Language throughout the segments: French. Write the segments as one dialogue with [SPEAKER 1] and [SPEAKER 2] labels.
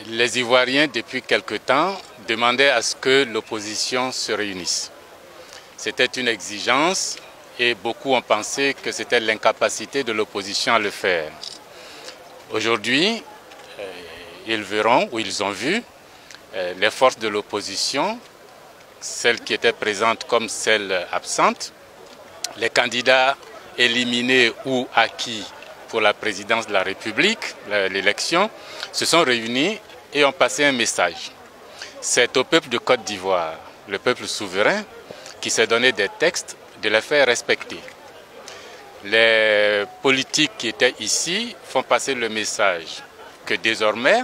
[SPEAKER 1] Les Ivoiriens, depuis quelque temps, demandaient à ce que l'opposition se réunisse. C'était une exigence et beaucoup ont pensé que c'était l'incapacité de l'opposition à le faire. Aujourd'hui, ils verront ou ils ont vu les forces de l'opposition, celles qui étaient présentes comme celles absentes, les candidats éliminés ou acquis pour la présidence de la République, l'élection, se sont réunis et ont passé un message. C'est au peuple de Côte d'Ivoire, le peuple souverain, qui s'est donné des textes de les faire respecter. Les politiques qui étaient ici font passer le message que désormais,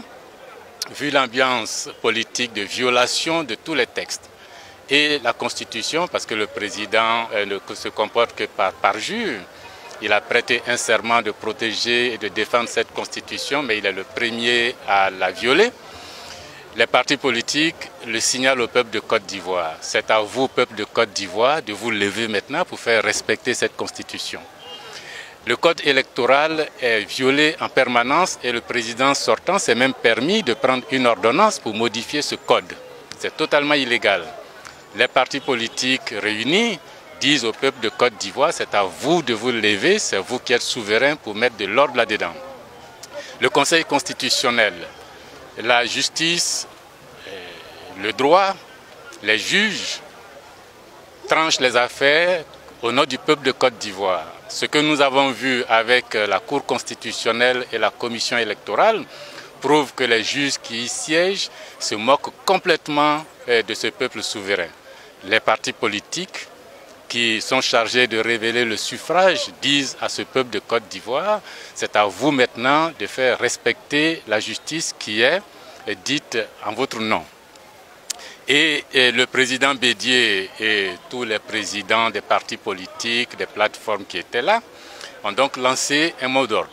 [SPEAKER 1] vu l'ambiance politique de violation de tous les textes et la Constitution, parce que le président ne se comporte que par parjure, il a prêté un serment de protéger et de défendre cette Constitution, mais il est le premier à la violer. Les partis politiques le signalent au peuple de Côte d'Ivoire. C'est à vous, peuple de Côte d'Ivoire, de vous lever maintenant pour faire respecter cette Constitution. Le code électoral est violé en permanence et le président sortant s'est même permis de prendre une ordonnance pour modifier ce code. C'est totalement illégal. Les partis politiques réunis disent au peuple de Côte d'Ivoire, c'est à vous de vous lever, c'est vous qui êtes souverain pour mettre de l'ordre là-dedans. Le Conseil constitutionnel, la justice, le droit, les juges tranchent les affaires au nom du peuple de Côte d'Ivoire. Ce que nous avons vu avec la Cour constitutionnelle et la Commission électorale prouve que les juges qui y siègent se moquent complètement de ce peuple souverain. Les partis politiques qui sont chargés de révéler le suffrage disent à ce peuple de Côte d'Ivoire, c'est à vous maintenant de faire respecter la justice qui est dite en votre nom. Et le président Bédié et tous les présidents des partis politiques, des plateformes qui étaient là, ont donc lancé un mot d'ordre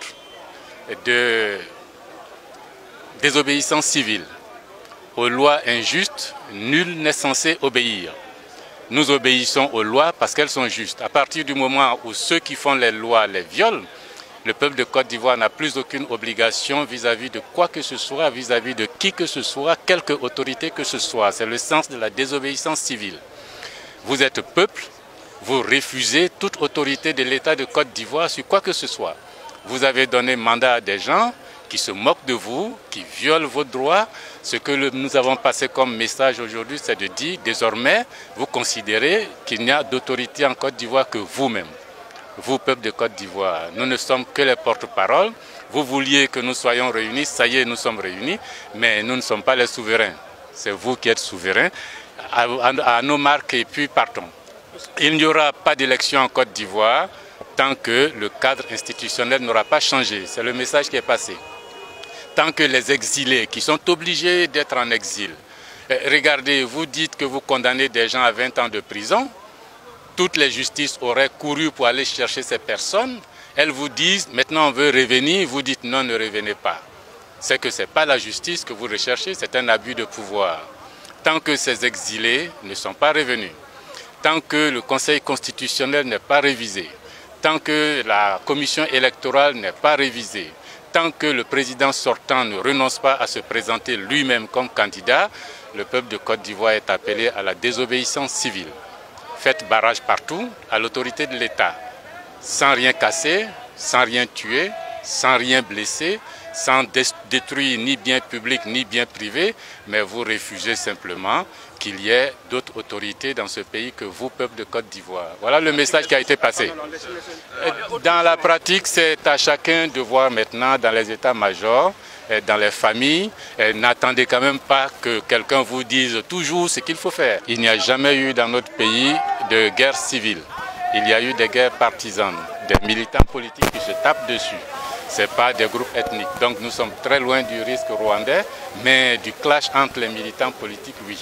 [SPEAKER 1] de désobéissance civile. Aux lois injustes, nul n'est censé obéir. Nous obéissons aux lois parce qu'elles sont justes. À partir du moment où ceux qui font les lois les violent, le peuple de Côte d'Ivoire n'a plus aucune obligation vis-à-vis de quoi que ce soit, vis-à-vis de qui que ce soit, quelque autorité que ce soit. C'est le sens de la désobéissance civile. Vous êtes peuple, vous refusez toute autorité de l'État de Côte d'Ivoire sur quoi que ce soit. Vous avez donné mandat à des gens qui se moquent de vous, qui violent vos droits. Ce que nous avons passé comme message aujourd'hui, c'est de dire désormais, vous considérez qu'il n'y a d'autorité en Côte d'Ivoire que vous-même. Vous, peuple de Côte d'Ivoire, nous ne sommes que les porte-parole. Vous vouliez que nous soyons réunis, ça y est, nous sommes réunis, mais nous ne sommes pas les souverains. C'est vous qui êtes souverains. À nos marques et puis partons. Il n'y aura pas d'élection en Côte d'Ivoire tant que le cadre institutionnel n'aura pas changé. C'est le message qui est passé. Tant que les exilés qui sont obligés d'être en exil, regardez, vous dites que vous condamnez des gens à 20 ans de prison, toutes les justices auraient couru pour aller chercher ces personnes, elles vous disent maintenant on veut revenir, vous dites non, ne revenez pas. C'est que ce n'est pas la justice que vous recherchez, c'est un abus de pouvoir. Tant que ces exilés ne sont pas revenus, tant que le Conseil constitutionnel n'est pas révisé, tant que la commission électorale n'est pas révisée, tant que le président sortant ne renonce pas à se présenter lui-même comme candidat, le peuple de Côte d'Ivoire est appelé à la désobéissance civile. Faites barrage partout à l'autorité de l'État, sans rien casser, sans rien tuer, sans rien blesser, sans détruire ni bien public ni bien privé, mais vous refusez simplement qu'il y ait d'autres autorités dans ce pays que vous, peuple de Côte d'Ivoire. Voilà le message qui a été passé. Dans la pratique, c'est à chacun de voir maintenant dans les états-majors, dans les familles, n'attendez quand même pas que quelqu'un vous dise toujours ce qu'il faut faire. Il n'y a jamais eu dans notre pays de guerre civile. Il y a eu des guerres partisanes, des militants politiques qui se tapent dessus. Ce n'est pas des groupes ethniques. Donc nous sommes très loin du risque rwandais, mais du clash entre les militants politiques, oui.